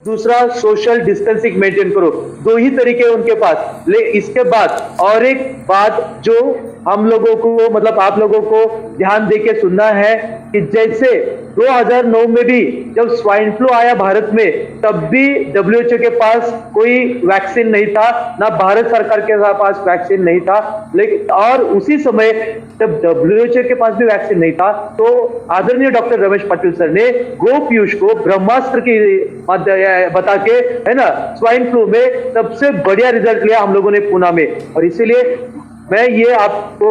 दूसरा social distancing maintain करो। दो ही तरीके उनके पास। ले इसके बाद और एक बात जो हम लोगों को मतलब आप लोगों को ध्यान देके सुनना है कि जैसे 2009 में भी जब स्वाइन फ्लू आया भारत में, तब भी डब्ल्यूएचओ के पास कोई वैक्सीन नहीं था, ना भारत सरकार के पास वैक्सीन नहीं था। लेकिन और उसी समय जब डब्ल्यूएचओ के पास भी वैक्सीन नहीं था, तो आदरणीय डॉक्टर रमेश पाटिल सर ने गो पीयूष को ब्रह्मास्त्र की बता के, है ना, स्वाइन फ्लू में सबसे बढ़िया रिजल्ट लिया हम लोगों ने पूना में। और इसीलिए मैं ये आपको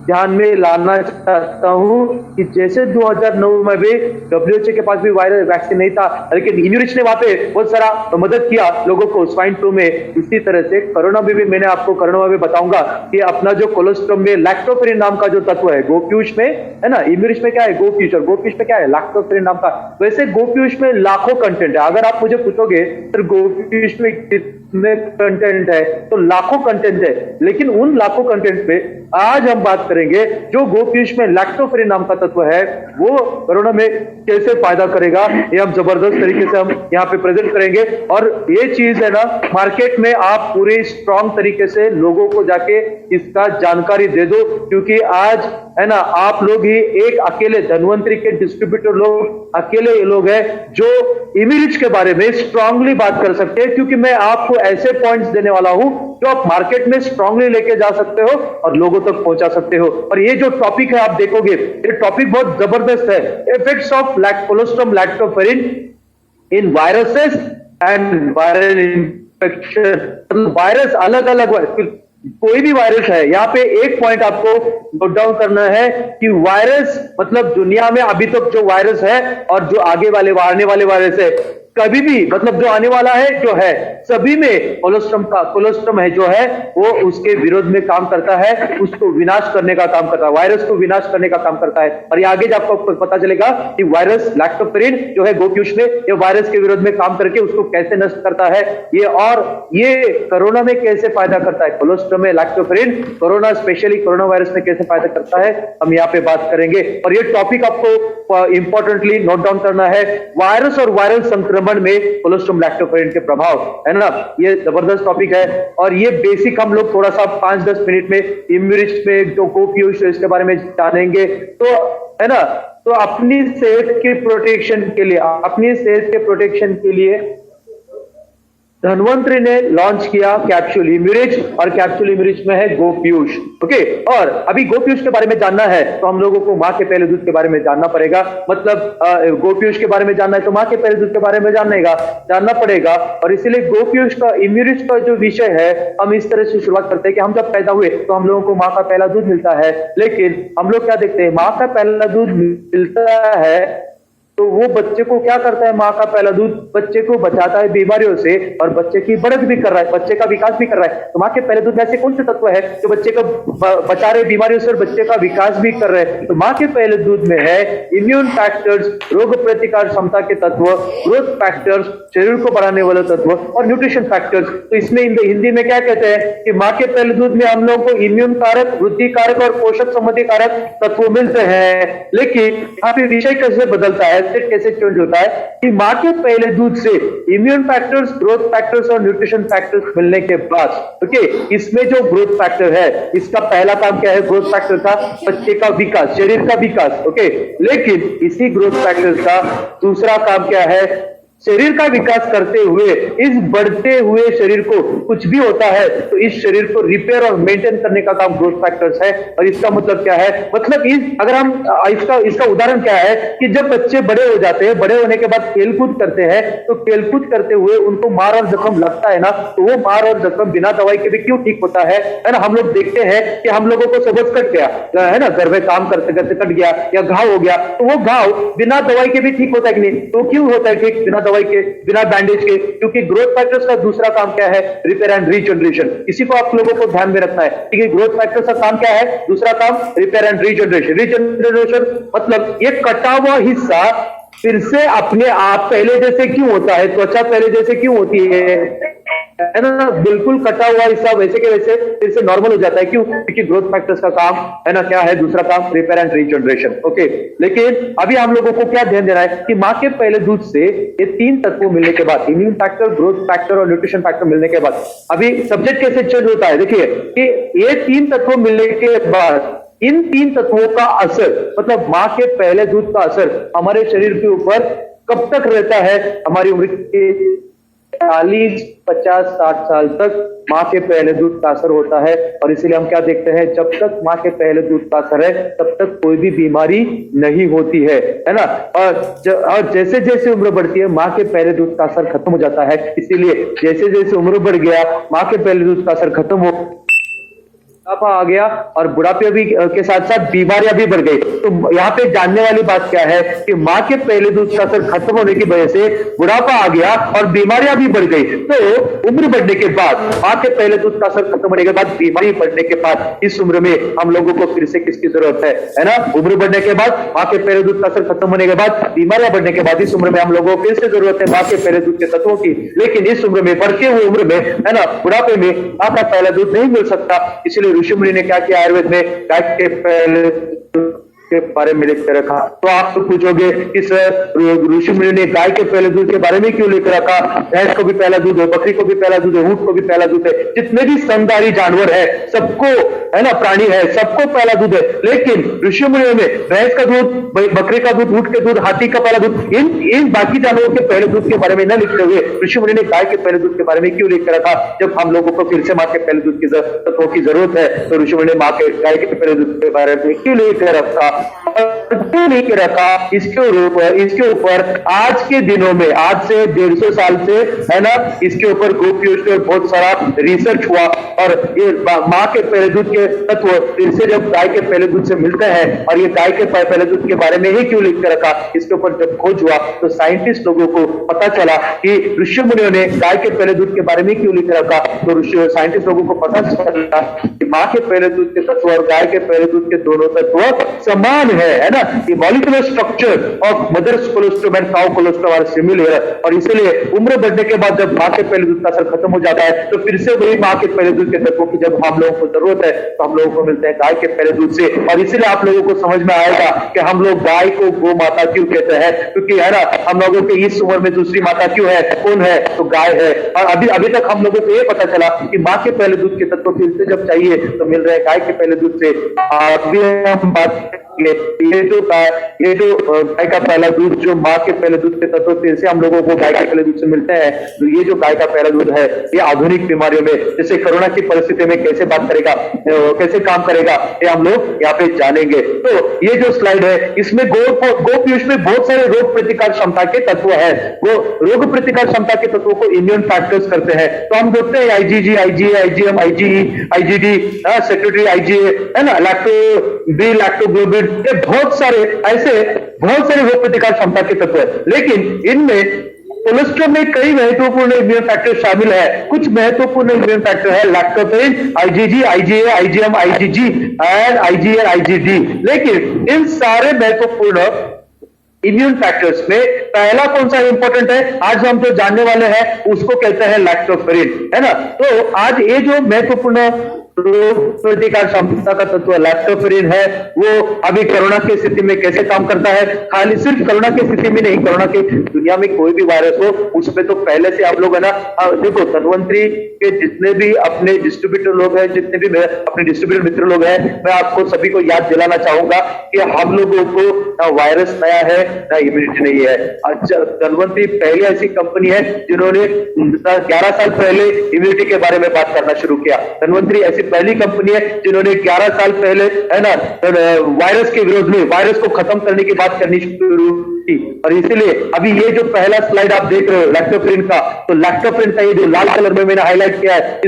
ध्यान में लाना चाहता हूं कि जैसे 2009 में भी डब्ल्यूएचओ के पास भी वायरल वैक्सीन नहीं था, लेकिन इम्यूनिच ने वहां पे बहुत सारा मदद किया लोगों को स्वाइन फ्लू में। इसी तरह से कोरोना में भी मैंने आपको कोरोना में बताऊंगा कि अपना जो कोलेस्ट्रॉल में लैक्टोफेरिन नाम का जो तत्व है गोपीयूष में, है ना, इम्यूनिच में क्या है गोपीयूष, और गोपीयूष में क्या है लैक्टोफेरिन नाम का। वैसे गोपीयूष में लाखों कंटेंट है। अगर आप मुझे पूछोगे तो गोपीयूष में कितने कंटेंट है, तो लाखों कंटेंट है। लेकिन उन लाखों कंटेंट पे आज हम बात करेंगे जो गोपीयूष में लैक्टोफेरिन नाम का तत्व है, वो कोरोना में कैसे फायदा करेगा, ये हम जबरदस्त तरीके से हम यहाँ पे प्रेजेंट करेंगे। और ये चीज है ना, मार्केट में आप पूरे स्ट्रॉन्ग तरीके से लोगों को जाके इसका जानकारी दे दो, क्योंकि आज है ना आप लोग ही एक अकेले धनवंतरी के डिस्ट्रीब्यूटर लोग अकेले ये लोग हैं जो इम्यूनिच के बारे में स्ट्रांगली बात कर सकते हैं, क्योंकि मैं आपको ऐसे पॉइंट्स देने वाला हूं जो आप मार्केट में स्ट्रांगली लेके जा सकते हो और लोगों तक पहुंचा सकते हो। और ये जो टॉपिक है आप देखोगे, ये टॉपिक बहुत जबरदस्त है। Effects of cholesterol lactoferrin in viruses and viral infection. Virus अलग अलग, कोई भी वायरस है, यहाँ पे एक पॉइंट आपको नोट डाउन करना है कि वायरस मतलब दुनिया में अभी तक जो वायरस है और जो आगे वाले आने वाले वायरस है, कभी भी मतलब जो आने वाला है जो है सभी में कोलेस्ट्रॉल है जो है वो उसके विरोध में काम करता है, उसको विनाश करने का काम करता है, वायरस को विनाश करने का काम करता है। और ये आगे जब आपको पता चलेगा कि वायरस लैक्टोफेरिन जो है गोपीयूष में, ये वायरस के विरोध में काम करके उसको कैसे नष्ट करता है ये, और ये कोरोना में कैसे फायदा करता है। कोलेस्ट्रॉल में lactoferrin corona specially corona virus में कैसे फायदा करता है हम यहाँ पे बात करेंगे। और ये टॉपिक आपको इंपॉर्टेंटली नोट डाउन करना है, वायरस और वायरल संक्रमण में कोलेस्ट्रॉल लैक्टोफेरिन के प्रभाव, है ना। ये जबरदस्त टॉपिक है और ये बेसिक हम लोग थोड़ा सा 5-10 मिनट में इम्यूनिच में जो गोपीयूष इसके बारे में जानेंगे, तो है ना। तो अपनी सेहत के प्रोटेक्शन के लिए, अपनी सेहत के प्रोटेक्शन के लिए धनवंतरी ने लॉन्च किया कैप्सूल इम्यूनिच, और कैप्सूल इम्यूनिच में है गोपीयूष। ओके, और अभी गोपीयूष के बारे में जानना है तो हम लोगों को मां के पहले दूध के बारे में जानना पड़ेगा। मतलब गोपीयूष के बारे में जानना है तो मां के पहले दूध के बारे में जानना पड़ेगा। और इसीलिए गोपीयूष का इम्यूनिच का जो विषय है, हम इस तरह से शुरुआत करते हैं कि हम जब पैदा हुए तो हम लोगों को मां का पहला दूध मिलता है, लेकिन हम लोग क्या देखते हैं, मां का पहला दूध मिलता है तो वो बच्चे को क्या करता है, मां का पहला दूध बच्चे को बचाता है बीमारियों से, और बच्चे की बढ़त भी कर रहा है, बच्चे का विकास भी कर रहा है। तो मां के पहले दूध में ऐसे कौन से तत्व है जो बच्चे को बचा रहे बीमारियों से और बच्चे का विकास भी कर रहे हैं। तो मां के पहले दूध में है इम्यून फैक्टर्स, रोग प्रतिकार क्षमता के तत्व, ग्रोथ फैक्टर्स, शरीर को बढ़ाने वाले तत्व, और न्यूट्रिशन फैक्टर्स। तो इसमें हिंदी में क्या कहते हैं कि मां के पहले दूध में हम लोगों को इम्यून कारक, वृद्धि कारक और पोषक संबंधी कारक तत्व मिलते हैं। लेकिन यहाँ पे विषय कैसे बदलता है, कैसे चेंज होता है कि मां के पहले दूध से इम्यून फैक्टर्स, ग्रोथ फैक्टर्स और न्यूट्रिशन फैक्टर्स मिलने के बाद, ओके, इसमें जो ग्रोथ फैक्टर है, इसका पहला काम क्या है, ग्रोथ फैक्टर का बच्चे का विकास, शरीर का विकास, ओके। लेकिन इसी ग्रोथ फैक्टर का दूसरा काम क्या है, शरीर का विकास करते हुए इस बढ़ते हुए शरीर को कुछ भी होता है तो इस शरीर को रिपेयर और मेंटेन करने का काम ग्रोथ फैक्टर्स है। और इसका मतलब क्या है, मतलब अगर हम इसका उदाहरण क्या है कि जब बच्चे बड़े हो जाते हैं, बड़े होने के बाद खेलकूद करते हैं, तो खेलकूद करते हुए उनको मार और जख्म लगता है ना, तो वो मार और जख्म बिना दवाई के भी क्यों ठीक होता है ना। हम लोग देखते हैं कि हम लोगों को सबक कट गया है ना, घर में काम करते करते कट गया या घाव हो गया, तो वो घाव बिना दवाई के भी ठीक होता है कि नहीं, तो क्यों होता है ठीक बिना दवाई के, बिना बैंडेज के, क्योंकि ग्रोथ फैक्टर्स का दूसरा काम क्या है, रिपेयर एंड रीजनरेशन। इसी को आप लोगों को ध्यान में रखना है, ठीक है। ग्रोथ फैक्टर्स का काम क्या है, दूसरा काम रिपेयर एंड रीजनरेशन। रीजनरेशन मतलब ये कटा हुआ हिस्सा फिर से अपने आप पहले जैसे क्यों होता है, त्वचा पहले जैसे क्यों होती है, है ना, बिल्कुल कटा हुआ हिस्सा वैसे के वैसे फिर से नॉर्मल हो जाता है। क्यों? क्योंकि ग्रोथ फैक्टर्स का काम है ना क्या है, दूसरा काम रिपेयर एंड रीजनरेशन। ओके, लेकिन अभी हम लोगों को क्या ध्यान देना है कि माँ के पहले दूध से ये तीन तत्व मिलने के बाद, इम्यून फैक्टर, ग्रोथ फैक्टर और न्यूट्रिशन फैक्टर मिलने के बाद, अभी सब्जेक्ट कैसे चेंज होता है देखिए कि ये तीन तत्व मिलने के बाद इन तीन तत्वों का असर, मतलब माँ के पहले दूध का असर हमारे शरीर के ऊपर कब तक रहता है, हमारी उम्र के 40, 50, 60 साल तक माँ के पहले दूध का असर होता है। और इसीलिए हम क्या देखते हैं, जब तक माँ के पहले दूध का असर है तब तक कोई भी बीमारी नहीं होती है ना। और जैसे जैसे उम्र बढ़ती है माँ के पहले दूध का असर खत्म हो जाता है। इसीलिए जैसे जैसे उम्र बढ़ गया माँ के पहले दूध का असर खत्म हो, बुढ़ापा आ गया और बुढ़ापे भी के साथ साथ बीमारियां भी बढ़ गई। तो यहाँ पे जानने वाली बात क्या है कि माँ के पहले दूध का असर खत्म होने की वजह से बुढ़ापा आ गया और बीमारियां भी बढ़ गई। तो उम्र बढ़ने के बाद, माँ के पहले दूध का असर खत्म होने के बाद, बीमारी बढ़ने के बाद इस उम्र में हम लोगों को फिर से किसकी जरूरत है ना, उम्र बढ़ने के बाद, माँ के पहले दूध का असर खत्म होने के बाद, बीमारियां बढ़ने के बाद इस उम्र में हम लोगों को फिर से जरूरत है माँ के पहले दूध के तत्वों की। लेकिन इस उम्र में, बढ़ते हुए उम्र में है ना, बुढ़ापे में माँ का पहला दूध नहीं मिल सकता। इसलिए ऋषि मुनि ने क्या किया, आयुर्वेद में गाय के पहले के बारे में लिख कर रखा। तो आप तो पूछोगे कि सर ऋषि मुनि ने गाय के पहले दूध के बारे में क्यों लिख रखा, भैंस को भी पहला दूध है, बकरी को भी पहला दूध है, ऊंट को भी पहला दूध है, जितने भी स्तनधारी जानवर है सबको, है ना, प्राणी है सबको पहला दूध है। लेकिन ऋषि मुनियों ने भैंस का दूध, बकरी का दूध, ऊंट के दूध, हाथी का पहला दूध, इन बाकी जानवरों के पहले दूध के बारे में न लिखते हुए ऋषि मुनि ने गाय के पहले दूध के बारे में क्यों लिख कर रखा। जब हम लोगों को फिर से माँ के पहले दूध की तत्वों की जरूरत है तो ऋषि मुनि ने माँ के गाय के पहले दूध के बारे में क्यों लिख कर रखा, क्यों नहीं रखा, इसके ऊपर आज के दिनों में, आज से 150 साल से, है ना, इसके ऊपर गोपीश पे बहुत सारा रिसर्च हुआ। और ये माँ के पहले दूध के तत्व फिर से जब गाय के पहले दूध से मिलते हैं, और ये गाय के पहले दूध के बारे में ही क्यों लिख कर रखा, इसके ऊपर जब खोज हुआ तो साइंटिस्ट लोगों को पता चला कि ऋषि मुनियों ने गाय के पहले दूध के बारे में क्यों लिख रखा। तो साइंटिस्ट लोगों को पता चला कि माँ के पहले दूध के तत्व और गाय के पहले दूध के दोनों तत्व समान है ना। The molecular structure of mother's colostrum and cow colostrum are similar। और इसलिए उम्र बढ़ने के बाद जब माँ के पहले दूध का असर खत्म हो जाता है तो फिर से वही माँ के पहले दूध के तत्वों की जब हम लोगों को जरूरत है तो हम लोगों को मिलते हैं गाय के पहले दूध से। और इसलिए आप लोगों को समझ में आएगा कि हम लोग गाय को गो माता क्यों कहते हैं, क्योंकि है ना, हम लोगों के इस उम्र में दूसरी माता क्यों है, कौन है, तो गाय है। और अभी तक हम लोगों को ये पता चला कि माँ के पहले दूध के तत्व फिर से जब चाहिए तो मिल रहे हैं गाय के पहले दूध से। अभी हम बात ये जो गाय का पहला दूध, जो माँ के पहले दूध के तत्व फिर से हम लोगों को गाय के पहले दूध से मिलते हैं। तो ये जो गाय का पहला दूध है ये आधुनिक बीमारियों में, जैसे कोरोना की परिस्थिति में कैसे बात करेगा, कैसे काम करेगा, ये हम लोग यहाँ पे जानेंगे। तो ये जो स्लाइड है इसमें गोपीयूष में बहुत सारे रोग प्रतिकार क्षमता के तत्व है। वो रोग प्रतिकार क्षमता के तत्वों को इम्यून फैक्टर्स करते हैं। तो हम देखते हैं IgG, IgA, IgM, IgE, IgD, secretary IgA, है ना, लैक्टो बी, लैक्टोग्लोबिन, ये बहुत सारे रोग प्रतिकार क्षमता के तत्व है। लेकिन इनमें कोलेस्ट्रॉल में कई महत्वपूर्ण इम्यून फैक्टर शामिल है। कुछ महत्वपूर्ण इम्यून फैक्टर है lactoferrin, IgG, IgA, IgM, IgG and IGN, IgD. लेकिन इन सारे महत्वपूर्ण इम्यून फैक्टर्स में पहला कौन सा इंपॉर्टेंट है, आज हम जो जानने वाले हैं उसको कहते हैं लैक्टोफेरिन, है ना। तो आज ये जो महत्वपूर्ण प्रतिकार क्षमता का तत्व लैक्टोफेरिन है वो अभी कोरोना की स्थिति में कैसे काम करता है। खाली सिर्फ कोरोना की स्थिति में नहीं, कोरोना की दुनिया में कोई भी वायरस हो उसमें तो पहले से आप लोग, है ना, देखो धनवंतरी के जितने भी अपने डिस्ट्रीब्यूटर लोग हैं, जितने भी अपने डिस्ट्रीब्यूटर मित्र लोग हैं, मैं आपको सभी को याद दिलाना चाहूंगा कि हम लोगों को ना वायरस नया है ना इम्यूनिटी नहीं है। अच्छा, धनवंतरी पहली ऐसी कंपनी है जिन्होंने 11 साल पहले इम्यूनिटी के बारे में बात करना शुरू किया। धनवंतरी ऐसी पहली कंपनी है जिन्होंने 11 साल पहले, है ना, वायरस के विरोध में, वायरस को खत्म करने की बात करनी शुरू की। और इसलिए अभी ये जो पहला स्लाइड आप देख रहे हो लैक्टोफेरिन का, तो लैक्टोफेरिन का ये जो लाल कलर में मैंने हाईलाइट किया है,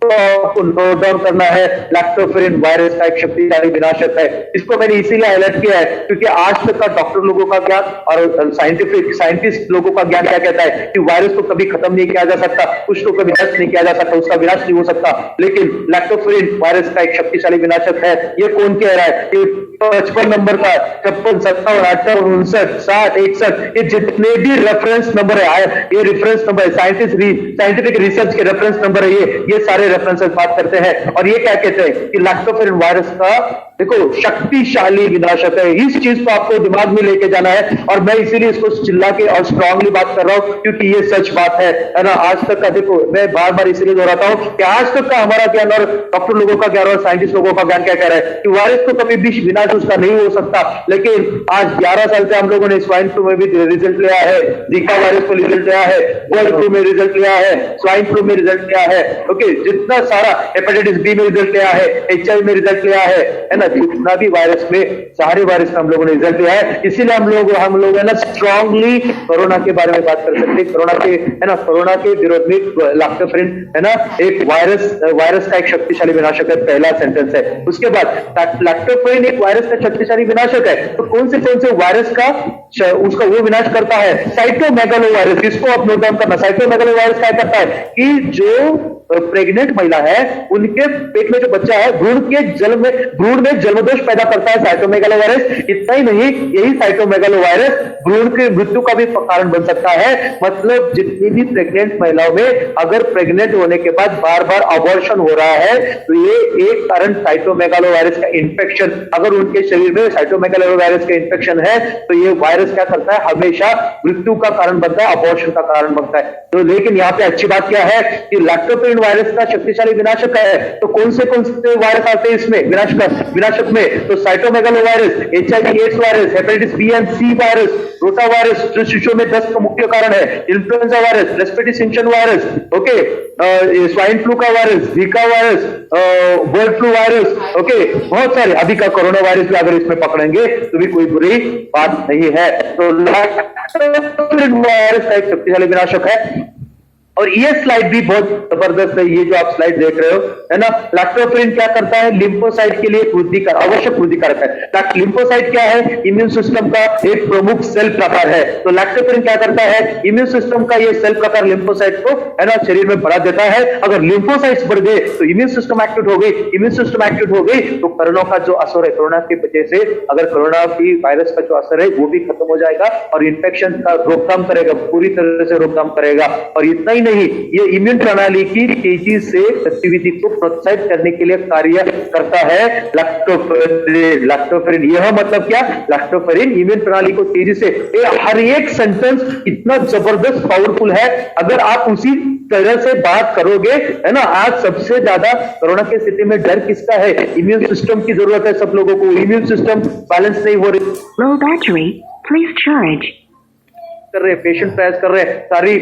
आपको नोट डाउन करना है। लैक्टोफेरिन वायरस का एक शक्तिशाली विनाशक है। इसको मैंने इसीलिए हाईलाइट किया है क्योंकि आज तक का डॉक्टर लोगों का ज्ञान और साइंटिस्ट लोगों का ज्ञान क्या कहता है कि वायरस को कभी खत्म नहीं किया जा सकता, कुछ तो कभी नष्ट नहीं किया जा सकता, उसका विनाश नहीं हो सकता। लेकिन लैक्टोफेरिन वायरस का एक शक्तिशाली विनाशक है। ये कौन कह रहा है कि 55 नंबर का 56, 57, 58, 59, 60, 61 ये जितने भी रेफरेंस नंबर है, ये रेफरेंस नंबर है, साइंटिफिक रिसर्च के रेफरेंस नंबर है, ये सारे रेफरेंसेस बात करते हैं। और ये क्या कहते हैं कि लैक्टोफेरिन वायरस का देखो शक्तिशाली विनाशक है। इस चीज को आपको दिमाग में लेके जाना है और मैं इसीलिए इसको चिल्ला के और स्ट्रांगली बात कर रहा हूं क्योंकि ये सच बात है ना। आज तक का देखो मैं बार बार इसीलिए दोहराता हूं कि आज तक का हमारा ज्ञान और डॉक्टर लोगों का ज्ञान और साइंटिस्ट लोगों का ज्ञान क्या कह रहा है कि वायरस को कभी भी विनाश उसका नहीं हो सकता। लेकिन आज 11 साल से हम लोगों ने स्वाइन फ्लू में भी रिजल्ट लिया है, जीका वायरस को रिजल्ट लिया है, बर्ड फ्लू में रिजल्ट लिया है, स्वाइन फ्लू में रिजल्ट लिया है, ओके, जितना सारा हेपेटाइटिस बी में रिजल्ट लिया है, HIV में रिजल्ट लिया है ना, जितना भी वायरस में सारे वायरस का हम लोगों ने रिजल्ट लिया है। इसीलिए हम लोग है ना स्ट्रांगली कोरोना के बारे में बात कर सकते हैं। कोरोना के विरोध में लैक्टोफेरिन है ना एक वायरस का एक शक्तिशाली विनाशक है, पहला सेंटेंस है। उसके बाद लैक्टोफेरिन एक वायरस का शक्तिशाली विनाशक है। तो कौन से वायरस का उसका वो विनाश करता है? Cytomegalo virus. इसको आप नोट डाउन करना। साइटोमेगालो वायरस क्या करता है कि जो प्रेग्नेंट महिला है उनके पेट में जो बच्चा है भ्रूण में जन्मदोष पैदा करता है साइटोमेगालो वायरस। इतना ही नहीं, यही साइटोमेगालो वायरस भ्रूण की मृत्यु का भी कारण बन सकता है। मतलब जितनी भी प्रेग्नेंट महिलाओं में अगर प्रेग्नेंट होने के बाद बार बार अबॉर्शन हो रहा है तो ये एक कारण साइटोमेगालो वायरस का इंफेक्शन, अगर उनके शरीर में साइटोमेगालो वायरस का इंफेक्शन है तो ये वायरस क्या करता है, हमेशा मृत्यु का कारण बनता है, अबॉर्शन का कारण बनता है। तो लेकिन यहाँ पे अच्छी बात क्या है कि लैक्टोफेरिन वायरस का शक्तिशाली विनाशक है। तो कौन से वायरस आते हैं इसमें विनाशक में? तो cytomegalo virus, HIV AIDS virus, hepatitis B and C virus, rota virus जो शिशुओं में दस्त का मुख्य कारण है, influenza virus, respiratory syncytial virus, okay, swine flu का virus, Zika virus, bird flu virus, okay, बहुत सारे। अभी का कोरोना वायरस भी अगर इसमें पकड़ेंगे तो भी कोई बुरी बात नहीं है। तो लैक्टोफेरिन वायरस का एक शक्तिशाली विनाशक है। और ये स्लाइड भी बहुत जबरदस्त है, ये जो आप स्लाइड देख रहे हो है ना। लैक्टोफेरिन क्या करता है? लिम्फोसाइट के लिए आवश्यक वृद्धिकारक है। लिम्फोसाइट क्या है? इम्यून सिस्टम का एक प्रमुख सेल प्रकार है। तो लैक्टोफेरिन क्या करता है? इम्यून सिस्टम का ये सेल प्रकार लिम्फोसाइट को है ना शरीर में बढ़ा देता है। अगर लिम्फोसाइट्स बढ़ गए तो इम्यून सिस्टम एक्टिव हो गई, तो कोरोना का जो असर है, कोरोना की वजह से अगर कोरोना की वायरस का जो असर है वो भी खत्म हो जाएगा और इन्फेक्शन का रोकथाम करेगा, पूरी तरह से रोकथाम करेगा। और इतना ही नहीं, ये इम्यून प्रणाली की तेजी से गतिविधि को प्रोत्साहित करने के लिए कार्य करता है लैक्टोफेरिन। यह मतलब क्या? लैक्टोफेरिन इम्यून प्रणाली को तेजी से, हर एक सेंटेंस इतना जबरदस्त पावरफुल है। अगर आप उसी तरह से बात करोगे है ना, आज सबसे ज्यादा कोरोना की स्थिति में डर किसका है? इम्यून सिस्टम की जरूरत है सब लोगों को। इम्यून सिस्टम बैलेंस नहीं हो रही, लो बैटरी प्लीज चार्ज कर रहे, पेशेंट प्रयास कर रहे हैं, सारी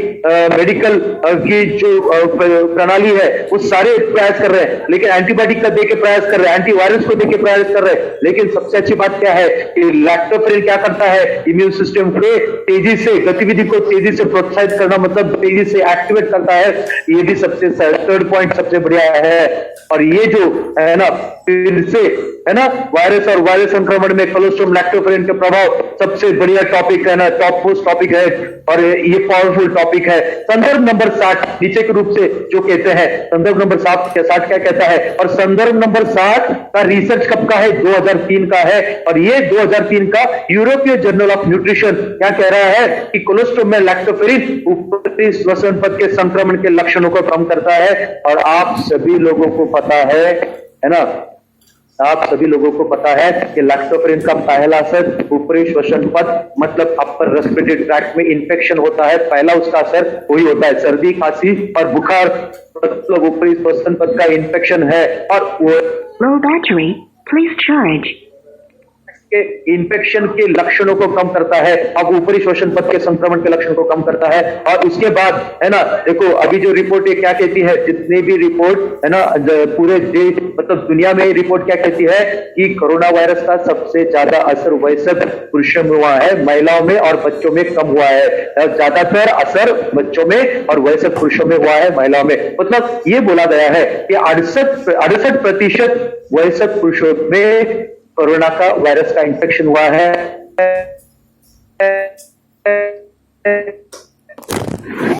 मेडिकल की जो प्रणाली है वो सारे प्रयास कर रहे हैं, लेकिन एंटीबायोटिक का देके प्रयास कर रहे हैं, एंटीवायरस को देके प्रयास कर रहे हैं। लेकिन सबसे अच्छी बात क्या है कि लैक्टोफेरिन क्या करता है? इम्यून सिस्टम के तेजी से गतिविधि को तेजी से प्रोत्साहित करना, मतलब तेजी से एक्टिवेट करता है। ये भी सबसे थर्ड पॉइंट सबसे बढ़िया है। और ये जो है ना फिर से है ना वायरस और वायरस संक्रमण में कोलोस्ट्रोम लैक्टोफेरिन के प्रभाव सबसे बढ़िया टॉपिक है ना, टॉप मोस्ट टॉपिक है और ये पावरफुल टॉपिक है। संदर्भ नंबर 60 नीचे के रूप से जो कहते हैं, संदर्भ नंबर 60 क्या कहता है? और संदर्भ नंबर 60 का रिसर्च कब का है? 2003 का है। और ये 2003 का यूरोपीय जर्नल ऑफ न्यूट्रिशन क्या कह रहा है कि कोलोस्ट्रोम में लैक्टोफेरिन ऊपरी श्वसन पथ के संक्रमण के लक्षणों को कम करता है। और आप सभी लोगों को पता है ना, आप सभी लोगों को पता है कि लैक्टोफेरिन का पहला असर ऊपरी श्वसन पथ मतलब अपर रेस्पिरेटरी ट्रैक्ट में इंफेक्शन होता है, पहला उसका असर वही होता है। सर्दी, खांसी और बुखार मतलब ऊपरी श्वसन पथ का इंफेक्शन है। और वो लो बैटरी प्लीज चार्ज के इन्फेक्शन के लक्षणों को कम करता है, अब ऊपरी श्वसन पथ के संक्रमण के लक्षण को कम करता है। और उसके बाद है ना, देखो अभी जो रिपोर्ट ये क्या कहती है, जितनी भी रिपोर्ट है ना पूरे देश मतलब दुनिया में रिपोर्ट क्या कहती है कि कोरोना वायरस का सबसे ज्यादा असर वयस्क पुरुषों में हुआ है, महिलाओं में और बच्चों में कम हुआ है। ज्यादातर असर बच्चों में और वयस्क पुरुषों में हुआ है, महिलाओं में मतलब ये बोला गया है कि 68% वयस्क पुरुषों में कोरोना का वायरस का इंफेक्शन हुआ है।